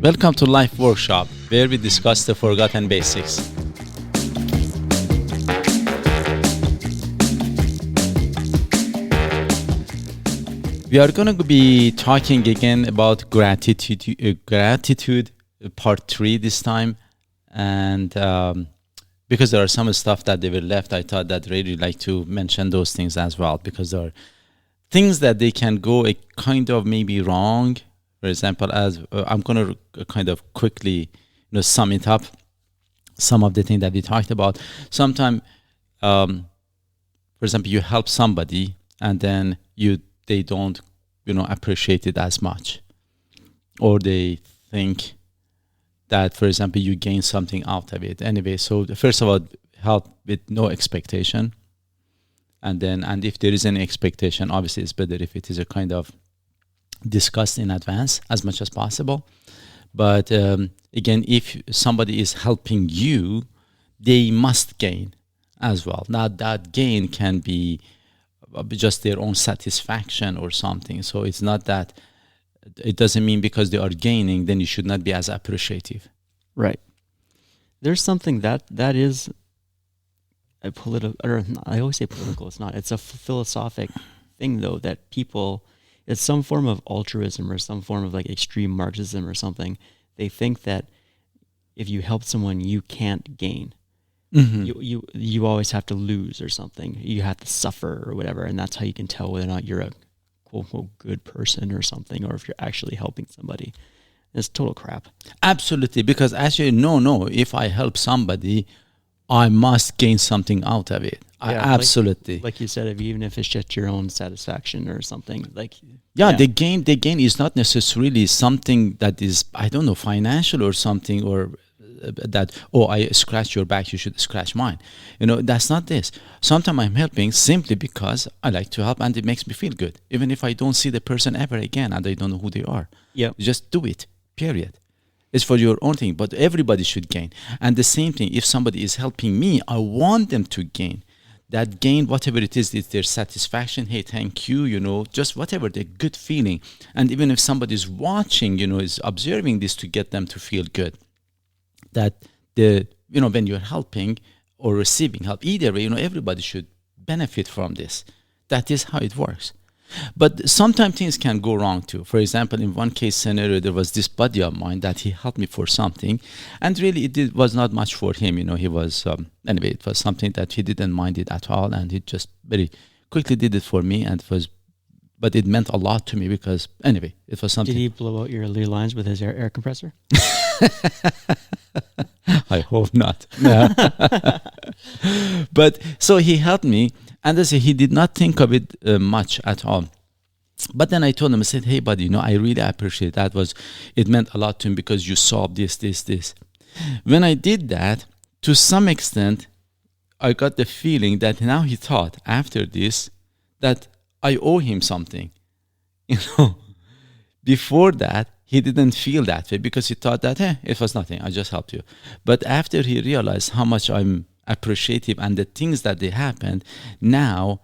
Welcome to Life Workshop, where we discuss the forgotten basics. We are going to be talking again about gratitude part 3 this time. And because there are some stuff that they were left, I thought that I'd really like to mention those things as well, because there are things that they can go a kind of maybe wrong. For example, as I'm going to kind of quickly sum it up, some of the things that we talked about. Sometimes, for example, you help somebody and then they don't appreciate it as much, or they think that, for example, you gain something out of it anyway. So first of all, help with no expectation, and if there is any expectation, obviously it's better if it is a kind of discussed in advance as much as possible. But again, if somebody is helping you, they must gain as well. Now that gain can be just their own satisfaction or something. So it's not that, it doesn't mean because they are gaining, then you should not be as appreciative. Right. There's something that is a political, or I always say political, it's not. It's a philosophic thing, though, that people, it's some form of altruism or some form of like extreme Marxism or something. They think that if you help someone, you can't gain. Mm-hmm. You always have to lose or something. You have to suffer or whatever, and that's how you can tell whether or not you're a quote unquote good person or something, or if you're actually helping somebody. It's total crap. Absolutely, because actually, no. If I help somebody, I must gain something out of it. Yeah, absolutely. Like you said, even if it's just your own satisfaction or something. The gain is not necessarily something that is, I don't know, financial or something, or that, I scratch your back, you should scratch mine. That's not this. Sometimes I'm helping simply because I like to help and it makes me feel good, even if I don't see the person ever again and I don't know who they are. Yeah, just do it, period. It's for your own thing, but everybody should gain. And the same thing, if somebody is helping me, I want them to gain. That gain, whatever it is their satisfaction. Hey, thank you, just whatever, the good feeling. And even if somebody is watching, is observing this, to get them to feel good. That when you're helping or receiving help, either way, everybody should benefit from this. That is how it works. But sometimes things can go wrong too. For example, in one case scenario, there was this buddy of mine that he helped me for something, and really it was not much for him. He was anyway. It was something that he didn't mind it at all, and he just very quickly did it for me, but it meant a lot to me because anyway, it was something. Did he blow out your lead lines with his air compressor? I hope not. But so he helped me, and he did not think of it much at all. But then I told him, I said, hey buddy, I really appreciate that. It meant a lot to him because you solved this. When I did that, to some extent, I got the feeling that now he thought after this that I owe him something. Before that, he didn't feel that way because he thought that, it was nothing, I just helped you. But after he realized how much I'm appreciative and the things that they happened, now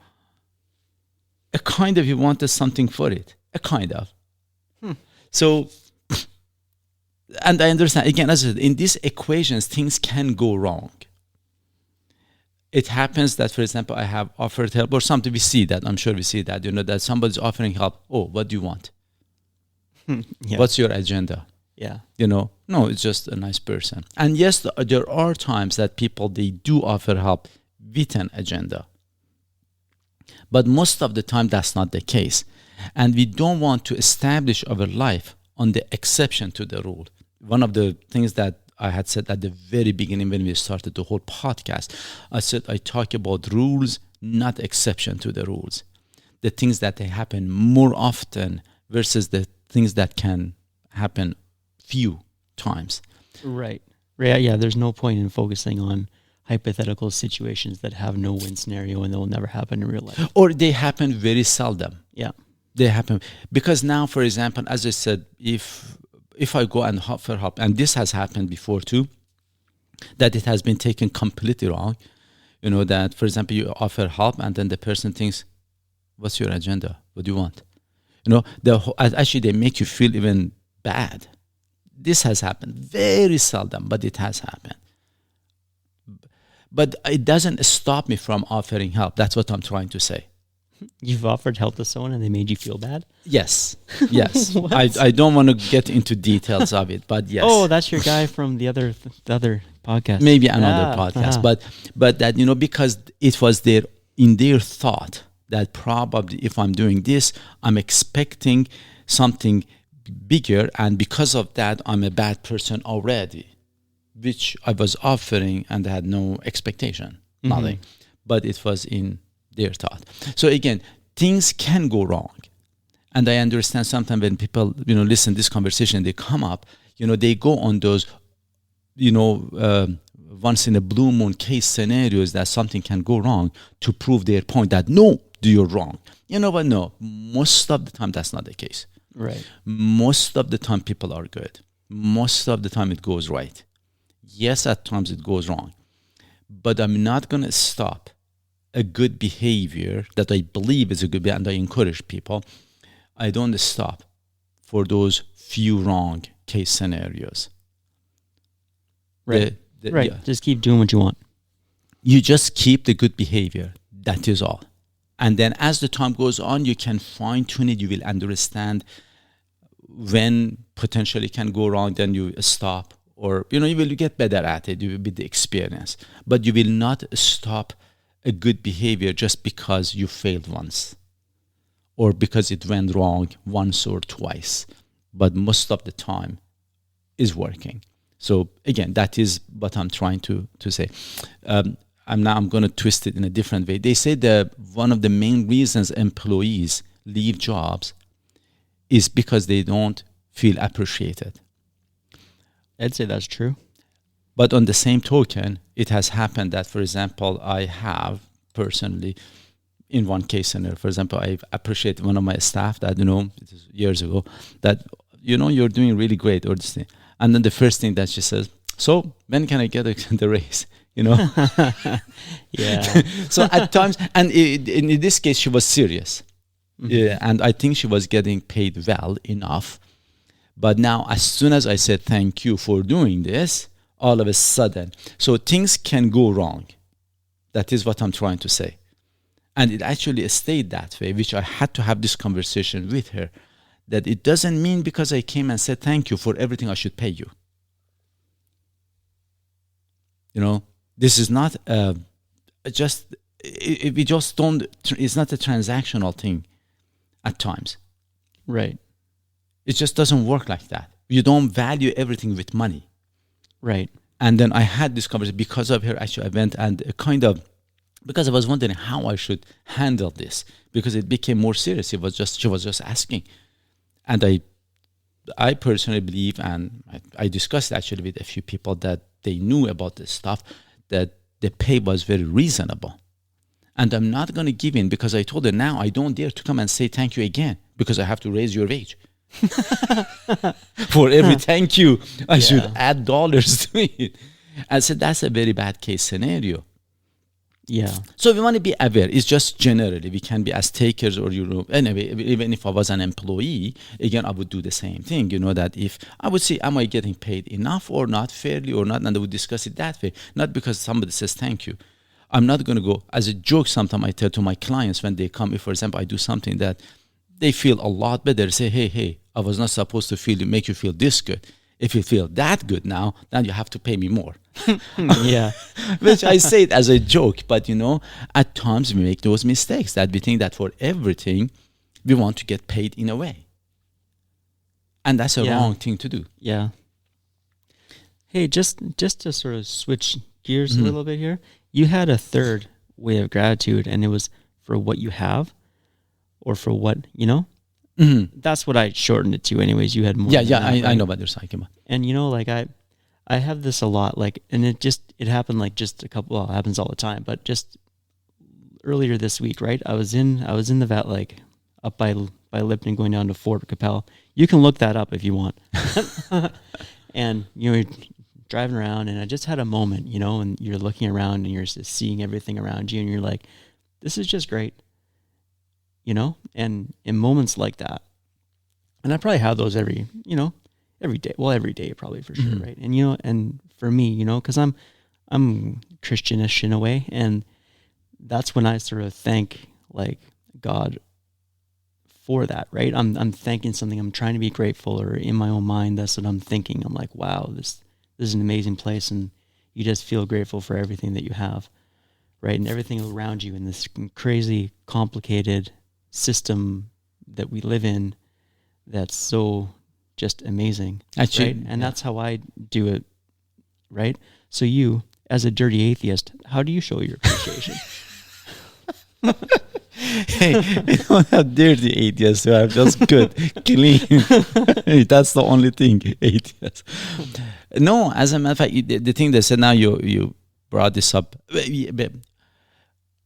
a kind of he wanted something for it. A kind of. So, and I understand, again, as I said, in these equations, things can go wrong. It happens that, for example, I have offered help or something. We see that, I'm sure we see that, that somebody's offering help. Oh, what do you want? Yeah. What's your agenda? Yeah. No, it's just a nice person. And yes, there are times that people, they do offer help with an agenda. But most of the time, that's not the case. And we don't want to establish our life on the exception to the rule. One of the things that I had said at the very beginning when we started the whole podcast, I said I talk about rules, not exception to the rules. The things that they happen more often versus the things that can happen few times. Right. Yeah, there's no point in focusing on hypothetical situations that have no win scenario and they will never happen in real life. Or they happen very seldom. Yeah. They happen. Because now, for example, as I said, if I go and offer help, and this has happened before too, that it has been taken completely wrong, that, for example, you offer help and then the person thinks, what's your agenda? What do you want? Actually, they make you feel even bad. This has happened very seldom, but it has happened. But it doesn't stop me from offering help. That's what I'm trying to say. You've offered help to someone and they made you feel bad? Yes. Yes. What? I don't want to get into details of it, but yes. Oh, that's your guy from the other podcast. Maybe another podcast. But that, because it was in their thought that probably if I'm doing this, I'm expecting something bigger, and because of that, I'm a bad person already, which I was offering and I had no expectation, nothing. But it was in their thought. So again, things can go wrong. And I understand sometimes when people, listen to this conversation, they come up, they go on those, once in a blue moon case scenarios that something can go wrong to prove their point that no, you're wrong. You know what? No, most of the time that's not the case. Right. Most of the time people are good. Most of the time it goes right. Yes, at times it goes wrong. But I'm not going to stop a good behavior that I believe is a good behavior, and I encourage people. I don't stop for those few wrong case scenarios. Right. Right. Yeah. Just keep doing what you want. You just keep the good behavior. That is all. And then as the time goes on, you can fine tune it. You will understand when potentially can go wrong, then you stop. Or, you will get better at it. You will be the experience. But you will not stop a good behavior just because you failed once. Or because it went wrong once or twice. But most of the time is working. So again, that is what I'm trying to say. I'm going to twist it in a different way. They say that one of the main reasons employees leave jobs is because they don't feel appreciated. I'd say that's true. But on the same token, it has happened that, for example, I have personally, in one case scenario, for example, I appreciate one of my staff that, years ago, that, you're doing really great, or this thing. And then the first thing that she says, so when can I get the raise? Yeah. So at times, and in this case, she was serious. And I think she was getting paid well enough. But now, as soon as I said thank you for doing this, all of a sudden, so things can go wrong. That is what I'm trying to say. And it actually stayed that way, which I had to have this conversation with her, that it doesn't mean because I came and said thank you for everything I should pay you. This is not we just don't, it's not a transactional thing at times. Right. It just doesn't work like that. You don't value everything with money. Right. And then I had this conversation because of her. Actually, I went and because I was wondering how I should handle this, because it became more serious. She was just asking. And I personally believe, and I discussed actually with a few people that they knew about this stuff, that the pay was very reasonable. And I'm not going to give in, because I told her now I don't dare to come and say thank you again, because I have to raise your wage. For every thank you, I should add dollars to it. I said that's a very bad case scenario. Yeah. So we want to be aware. It's just generally we can be as takers, or anyway. Even if I was an employee, again I would do the same thing. That if I would say, am I getting paid enough or not, fairly or not, and I would discuss it that way. Not because somebody says thank you. I'm not going to go as a joke. Sometimes I tell to my clients when they come, if for example I do something that they feel a lot better, say, hey, I was not supposed to make you feel this good. If you feel that good now, then you have to pay me more. Yeah. Which I say it as a joke, but at times we make those mistakes that we think that for everything we want to get paid in a way. And that's a wrong thing to do. Yeah. Hey, just to sort of switch gears a little bit here, you had a third way of gratitude, and it was for what you have, or for what, That's what I shortened it to anyways. You had more. Yeah, I know about your psyche. And I have this a lot, and it happened just a couple, well, it happens all the time, but just earlier this week, right? I was in the vat, up by Lipton going down to Fort Capel. You can look that up if you want. And you're driving around, and I just had a moment, and you're looking around and you're just seeing everything around you, and you're like, this is just great. And in moments like that, and I probably have those every every day. Well, every day probably for sure, Mhm. right? And and for me, because I'm Christianish in a way, and that's when I sort of thank like God for that, right? I'm thanking something. I'm trying to be grateful, or in my own mind, that's what I'm thinking. I'm like, wow, this is an amazing place, and you just feel grateful for everything that you have, right? And everything around you in this crazy, complicated system that we live in, that's so just amazing, Actually, right? And yeah. that's how I do it, right? So you, as a dirty atheist, how do you show your appreciation? Hey, you don't have dirty atheists. You have just good, clean. That's the only thing, atheists. No, as a matter of fact, the thing they said now, you brought this up.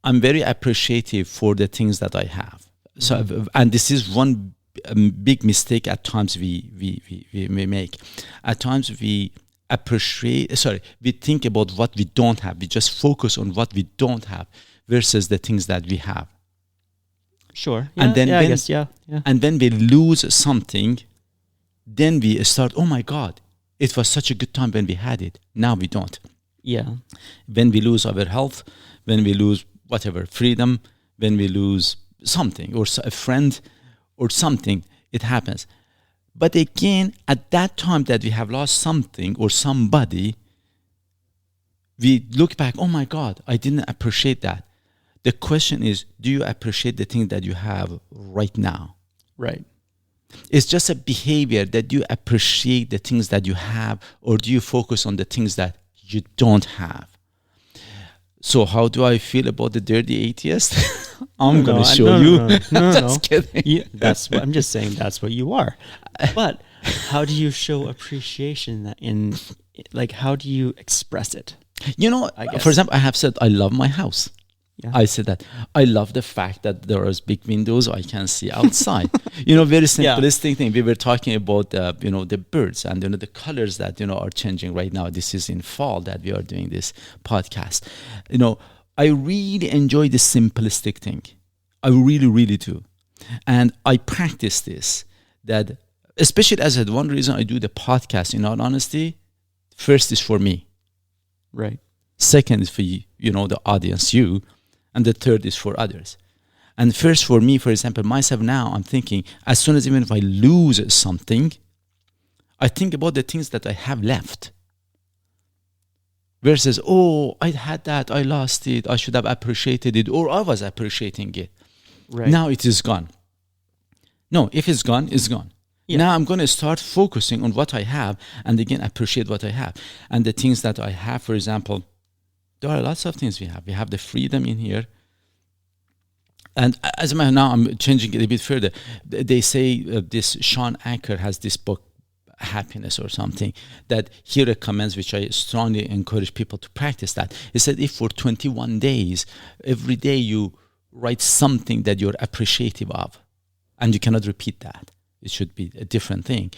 I'm very appreciative for the things that I have. So, and this is one big mistake at times we make. At times we we think about what we don't have. We just focus on what we don't have versus the things that we have. Sure. And then I guess, yeah. And when we lose something, then we start, oh my God, it was such a good time when we had it. Now we don't. Yeah. When we lose our health, when we lose whatever, freedom, when we lose something or a friend or something, it happens. But again, at that time that we have lost something or somebody, we look back, oh my God, I didn't appreciate that. The question is, do you appreciate the thing that you have right now? Right. It's just a behavior that you appreciate the things that you have, or do you focus on the things that you don't have? So how do I feel about the dirty atheist? I'm going to show you. No. Just kidding. That's what I'm just saying. That's what you are. But how do you show appreciation like, how do you express it? I guess. For example, I have said, I love my house. Yeah. I said that I love the fact that there are big windows I can see outside. Very simplistic thing. We were talking about the birds and the colors that are changing right now. This is in fall that we are doing this podcast. I really enjoy the simplistic thing. I really, really do, and I practice this. That especially as one reason I do the podcast. In all honesty, first is for me. Right. Second is for you, the audience, you. And the third is for others. And first for me, for example, myself now, I'm thinking, as soon as even if I lose something, I think about the things that I have left. Versus, oh, I had that, I lost it, I should have appreciated it, or I was appreciating it. Right. Now it is gone. No, if it's gone, it's gone. Yeah. Now I'm going to start focusing on what I have and again appreciate what I have. And the things that I have, for example, there are lots of things we have. We have the freedom in here. And as a matter now, I'm changing it a bit further. They say this Sean Anker has this book, Happiness or something, that he recommends, which I strongly encourage people to practice that. He said if for 21 days, every day you write something that you're appreciative of, and you cannot repeat that, it should be a different thing,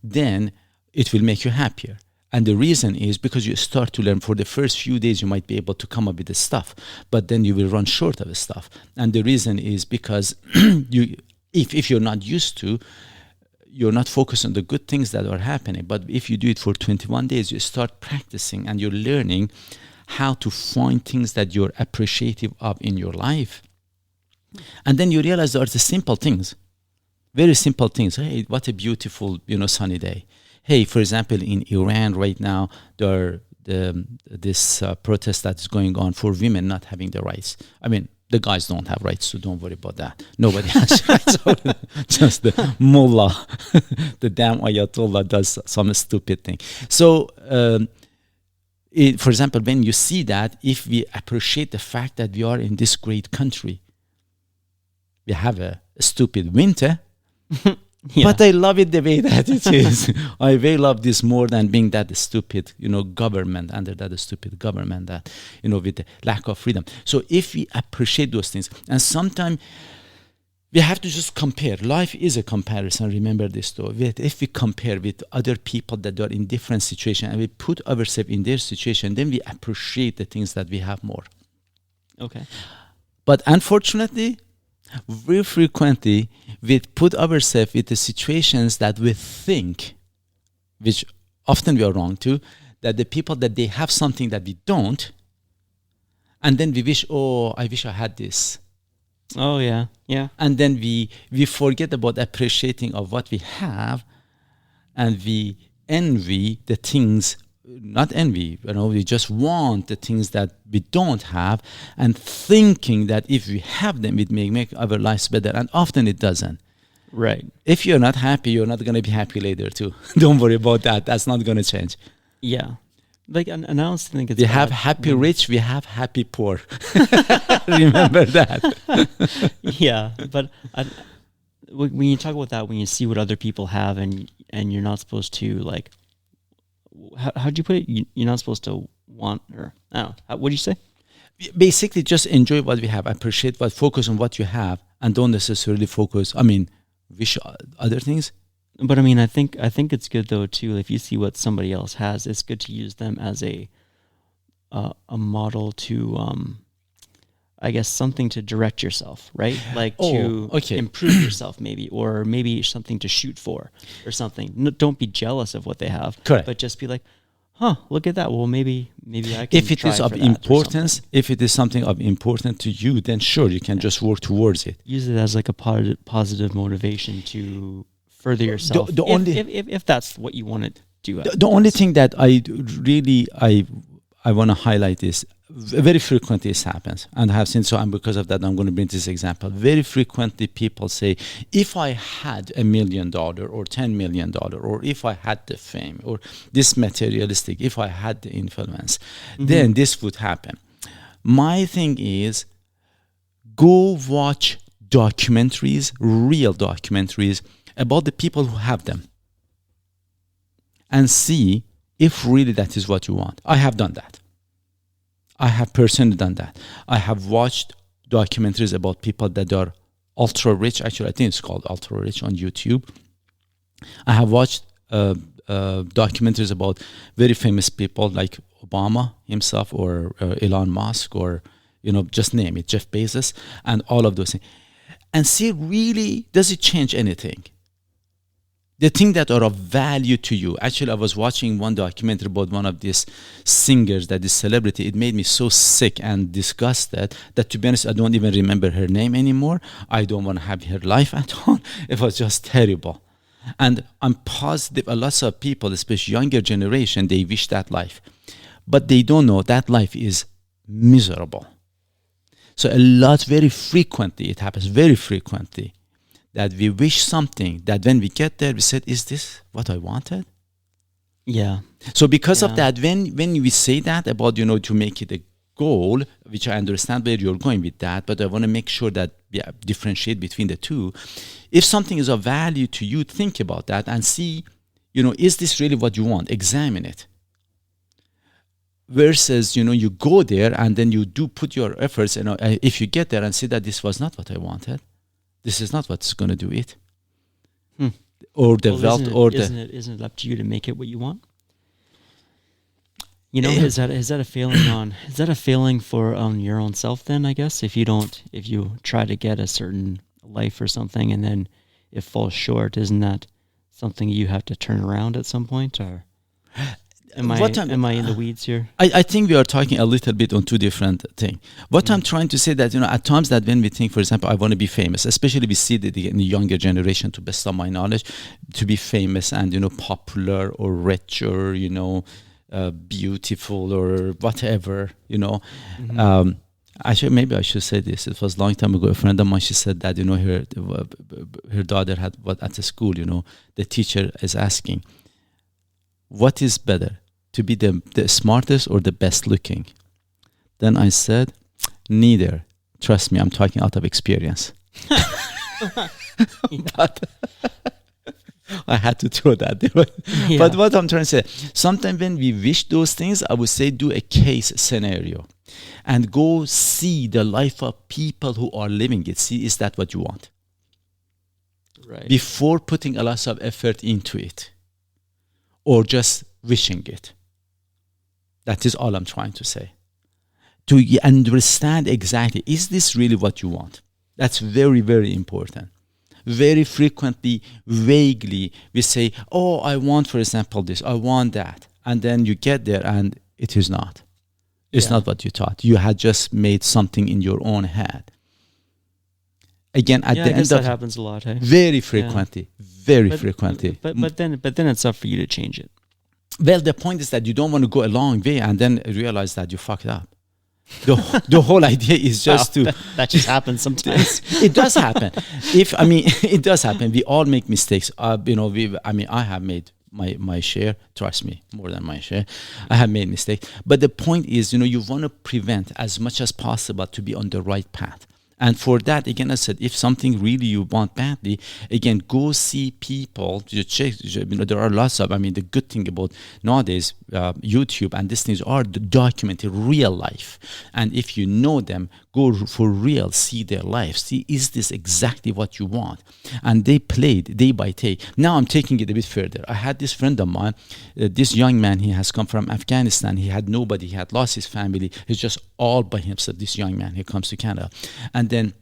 then it will make you happier. And the reason is because you start to learn. For the first few days, you might be able to come up with the stuff, but then you will run short of the stuff. And the reason is because if you're not used to, you're not focused on the good things that are happening. But if you do it for 21 days, you start practicing and you're learning how to find things that you're appreciative of in your life. And then you realize there are the simple things, very simple things. Hey, what a beautiful, sunny day. Hey, for example, in Iran right now, there are this protest that's going on for women not having the rights. I mean, the guys don't have rights, so don't worry about that. Nobody has rights. Just the mullah, the damn ayatollah does some stupid thing. So, for example, when you see that, if we appreciate the fact that we are in this great country, we have a stupid winter, yeah. But I love it the way that it is. I way love this more than being that stupid, government, under that stupid government that, with the lack of freedom. So if we appreciate those things, and sometimes we have to just compare. Life is a comparison. Remember this though. If we compare with other people that are in different situations and we put ourselves in their situation, then we appreciate the things that we have more. Okay. But unfortunately, very frequently we put ourselves in the situations that we think which often we are wrong too, that the people that they have something that we don't, and then we wish, oh, I wish I had this. Oh yeah, yeah. And then we forget about appreciating of what we have, and we envy the things, not envy, we just want the things that we don't have, and thinking that if we have them, it may make our lives better, and often it doesn't. Right. If you're not happy, you're not going to be happy later too. Don't worry about that. That's not going to change. Yeah. Like, and I also think it's we have happy rich, we have happy poor. Remember that. Yeah, but when you talk about that, when you see what other people have, and you're not supposed to, like, how'd you put it? You're not supposed to want, or I don't know. What do you say? Basically, just enjoy what we have, appreciate what, focus on what you have, and don't necessarily focus. Wish other things. But I think it's good though too. If you see what somebody else has, it's good to use them as a model to, I guess, something to direct yourself, right? Like to improve yourself, maybe, or maybe something to shoot for, or something. No, don't be jealous of what they have. Correct. But just be like, look at that. Well, maybe I can. If it is of importance, if it is something of importance to you, then sure, you can just work towards it. Use it as like a positive motivation to further yourself. If that's what you want to do. The only thing that I want to highlight is very frequently this happens, and I have seen and because of that I'm going to bring this example. Very frequently people say, if I had $1 million or $10 million, or if I had the fame or this materialistic, if I had the influence, then this would happen. My thing is, go watch documentaries, real documentaries about the people who have them, and see if really that is what you want. I have done that. I have personally done that. I have watched documentaries about people that are ultra rich. Actually, I think it's called ultra rich on YouTube. I have watched documentaries about very famous people like Obama himself, or Elon Musk, or just name it, Jeff Bezos, and all of those things, and see really, does it change anything? The things that are of value to you. Actually, I was watching one documentary about one of these singers, that is celebrity. It made me so sick and disgusted that, to be honest, I don't even remember her name anymore. I don't want to have her life at all. It was just terrible. And I'm positive a lot of people, especially younger generation, they wish that life. But they don't know that life is miserable. So very frequently, it happens very frequently, that we wish something that when we get there, we said, is this what I wanted? Yeah. So because of that, when we say that about, to make it a goal, which I understand where you're going with that, but I want to make sure that we differentiate between the two. If something is of value to you, think about that and see, is this really what you want? Examine it. Versus, you go there and then you do put your efforts, if you get there and see that this was not what I wanted, this is not what's going to do it. Or the wealth, isn't it up to you to make it what you want? Is that a failing on? Is that a failing for your own self? Then I guess if you try to get a certain life or something, and then it falls short, isn't that something you have to turn around at some point? Or am I in the weeds here? I think we are talking a little bit on two different things. What I'm trying to say that, at times that when we think, for example, I want to be famous, especially we see that in the younger generation, to best of my knowledge, to be famous and, popular or rich or, beautiful or whatever, Actually, maybe I should say this. It was a long time ago. A friend of mine, she said that, her daughter had at the school, the teacher is asking, what is better, to be the smartest or the best looking? Then I said, neither. Trust me, I'm talking out of experience. But I had to throw that there. Yeah. But what I'm trying to say, sometimes when we wish those things, I would say do a case scenario and go see the life of people who are living it. See, is that what you want? Right. Before putting a lot of effort into it or just wishing it. That is all I'm trying to say. To understand exactly, is this really what you want? That's very, very important. very frequently, vaguely, we say, oh, I want, for example, this, I want that. And then you get there and it is not. It's not what you thought. You had just made something in your own head. Again, at the end of that happens a lot. Hey? Very frequently, very frequently. But then it's up for you to change it. Well, the point is that you don't want to go a long way and then realize that you fucked up. The whole idea is just that just happens sometimes. It does happen. It does happen. We all make mistakes. I have made my share. Trust me, more than my share. I have made mistakes. But the point is, you want to prevent as much as possible to be on the right path. And for that, again, I said, if something really you want badly, again, go see people. You check. There are lots of. The good thing about nowadays, YouTube and these things are documented real life. And if you know them, go for real, see their life. See, is this exactly what you want? And they played day by day. Now I'm taking it a bit further. I had this friend of mine, this young man. He has come from Afghanistan. He had nobody. He had lost his family. He's just all by himself. This young man. He comes to Canada, and then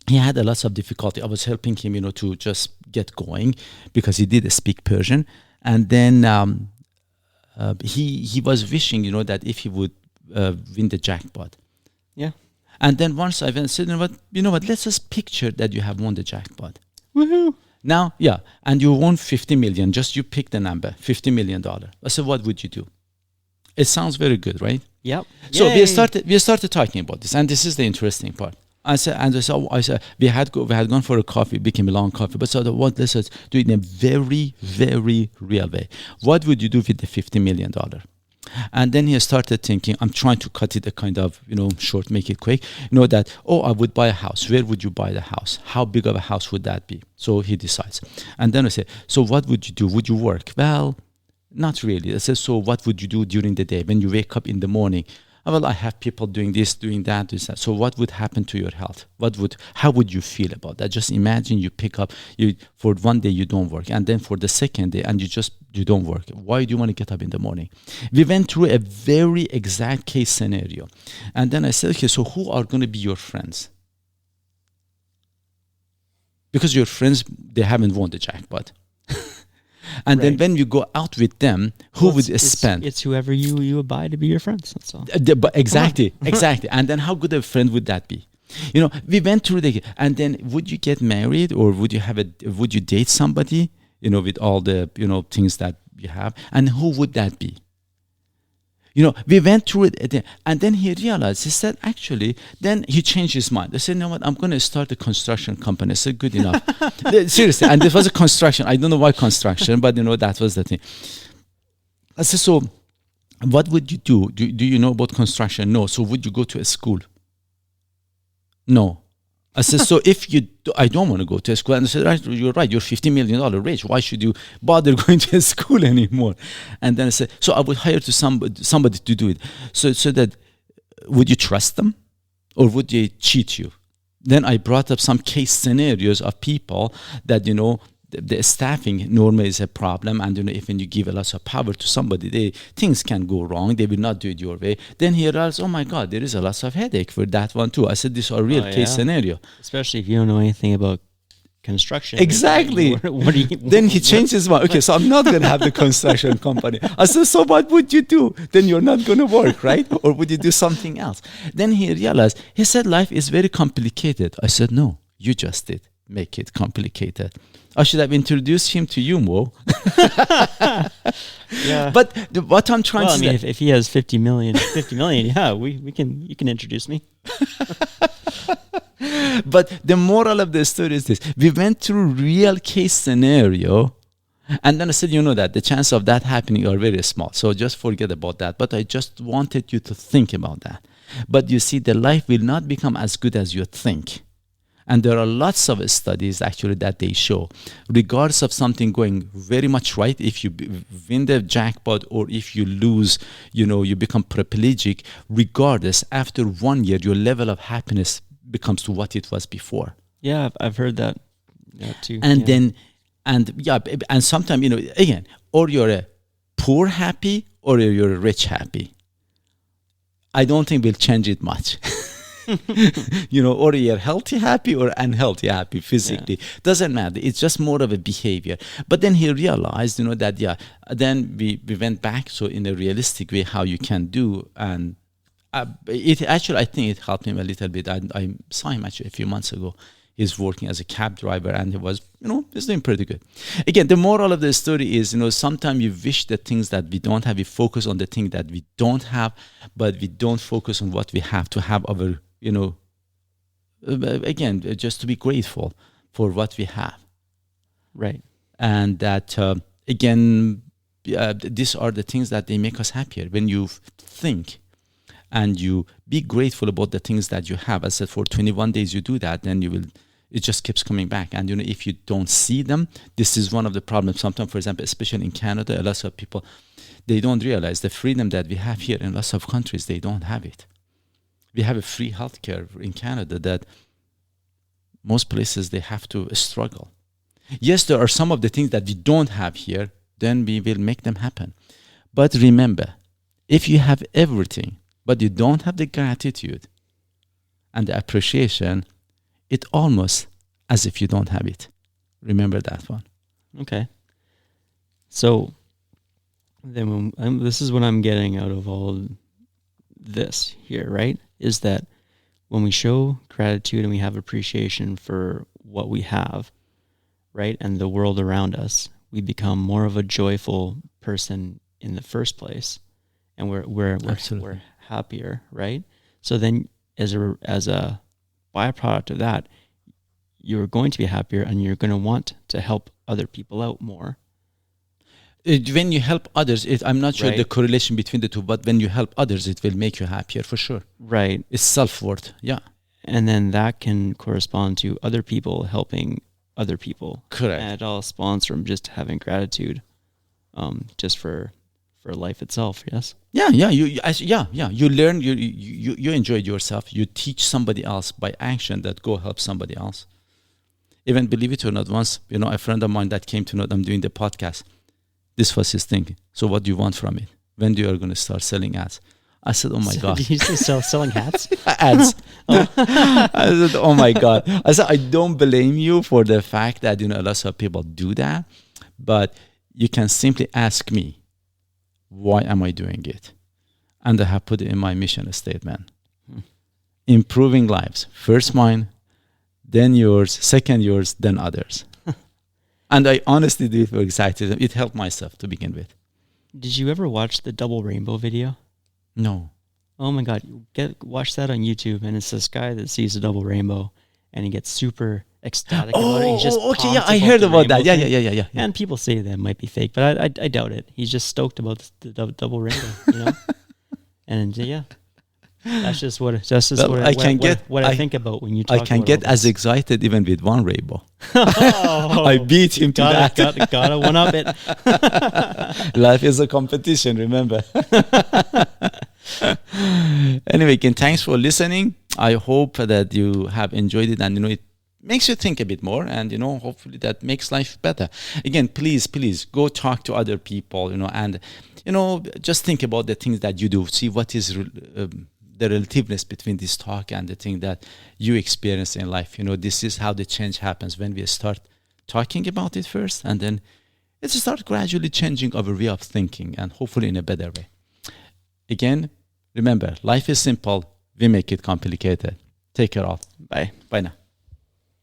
he had a lot of difficulty. I was helping him, to just get going because he did speak Persian. And then he was wishing, that if he would win the jackpot. Yeah. And then once I went and said, you know what, let's just picture that you have won the jackpot. Woohoo. Now, yeah, and you won 50 million. Just you pick the number, $50 million. I said, what would you do? It sounds very good, right? Yep. So we started talking about this, and this is the interesting part. I said, we had gone for a coffee, became a long coffee, but let's do it in a very, very real way. What would you do with the $50 million? And then he started thinking, I'm trying to cut it a kind of, short, make it quick. I would buy a house. Where would you buy the house? How big of a house would that be? So he decides. And then I said, so what would you do? Would you work? Well, not really. I said, so what would you do during the day when you wake up in the morning? Well, I have people doing this, doing that, doing that. So what would happen to your health? How would you feel about that? Just imagine you pick up, for one day you don't work, and then for the second day, and you don't work. Why do you want to get up in the morning? We went through a very exact case scenario. And then I said, okay, so who are going to be your friends? Because your friends, they haven't won the jackpot. And then when you go out with them, who would spend? It's whoever you abide to be your friends. That's all. Exactly. And then how good a friend would that be? We went through and then would you get married or would you date somebody, with all the, things that you have? And who would that be? We went through it, and then he realized, he said, actually, then he changed his mind. He said, you know what, I'm going to start a construction company. I said, good enough. Seriously, and this was a construction. I don't know why construction, but, that was the thing. I said, so what would you do? Do you know about construction? No. So would you go to a school? No. I said, so if I don't want to go to a school. And I said, right, you're right, you're $50 million rich. Why should you bother going to a school anymore? And then I said, so I would hire somebody to do it. So that, would you trust them or would they cheat you? Then I brought up some case scenarios of people that, the staffing normally is a problem, and if when you give a lot of power to somebody, things can go wrong. They will not do it your way. Then he realized, oh my God, there is a lot of headache for that one too. I said, this is a real case scenario. Especially if you don't know anything about construction. Exactly. What do you? Then he changed his mind. Okay, so I'm not going to have the construction company. I said, so what would you do? Then you're not going to work, right? Or would you do something else? Then he realized, he said, life is very complicated. I said, no, you just did make it complicated. I should have introduced him to you, Mo. Yeah. But what I'm trying to say... if he has 50 million, yeah, you can introduce me. But the moral of the story is this. We went through real case scenario, and then I said, that the chance of that happening are very small. So just forget about that. But I just wanted you to think about that. But you see, the life will not become as good as you think. And there are lots of studies actually that they show, regardless of something going very much right, if you win the jackpot or if you lose, you become paraplegic, regardless, after 1 year, your level of happiness becomes to what it was before. Yeah, I've heard that too. And and sometimes, again, or you're a poor happy or you're a rich happy. I don't think we'll change it much. Or you're healthy happy or unhealthy happy physically. Doesn't matter. It's just more of a behavior. But then he realized, that, then we went back. So in a realistic way, how you can do. And it actually, I think it helped him a little bit. I saw him actually a few months ago. He's working as a cab driver, and he was, he's doing pretty good. Again, the moral of the story is, sometimes you wish the things that we don't have. We focus on the thing that we don't have, but we don't focus on what we have to have our, again, just to be grateful for what we have. Right. And that, again, these are the things that they make us happier. When you think and you be grateful about the things that you have. I said for 21 days you do that, then it just keeps coming back. And if you don't see them, this is one of the problems. Sometimes, for example, especially in Canada, a lot of people, they don't realize the freedom that we have here. In lots of countries, they don't have it. We have a free healthcare in Canada that most places they have to struggle. Yes, there are some of the things that we don't have here, then we will make them happen. But remember, if you have everything, but you don't have the gratitude and the appreciation, it's almost as if you don't have it. Remember that one. Okay. So then this is what I'm getting out of all this here, right? Is that when we show gratitude and we have appreciation for what we have, right, and the world around us, we become more of a joyful person in the first place, and we're happier, right? So then as a byproduct of that, you're going to be happier and you're going to want to help other people out more. When you help others, I'm not sure Right. the correlation between the two, but when you help others, it will make you happier for sure. Right. It's self-worth. Yeah. And then that can correspond to other people helping other people. Correct. And it all spawns from just having gratitude, just for life itself. Yes. Yeah. You learn, you enjoy yourself. You teach somebody else by action that go help somebody else. Even believe it or not, once, a friend of mine that came to know I'm doing the podcast, this was his thinking. So what do you want from it? When do you are going to start selling ads? I said, oh my God. Did you say selling hats? Ads. I said, oh my God. I said, I don't blame you for the fact that, a lot of people do that, but you can simply ask me, why am I doing it? And I have put it in my mission statement. Improving lives. First mine, then yours, second yours, then others. And I honestly do it for excited. It helped myself to begin with. Did you ever watch the double rainbow video? No. Oh my God. Watch that on YouTube, and it's this guy that sees a double rainbow and he gets super ecstatic about it. He's just okay. Yeah, pumped I heard the about that. rainbow Yeah, thing. yeah. And people say that might be fake, but I doubt it. He's just stoked about the double rainbow, And yeah, that's just what I think about when you talk. I can about get all as this. excited even with one rainbow. Oh, I beat him to that. Gotta one up it. Life is a competition, remember. Anyway, again, thanks for listening. I hope that you have enjoyed it, and it makes you think a bit more, and hopefully that makes life better. Again, please go talk to other people, and just think about the things that you do. See what is the relativeness between this talk and the thing that you experience in life. This is how the change happens when we start talking about it first, and then it starts gradually changing our way of thinking, and hopefully in a better way. Again, remember, life is simple. We make it complicated. Take care all. Bye. Bye now.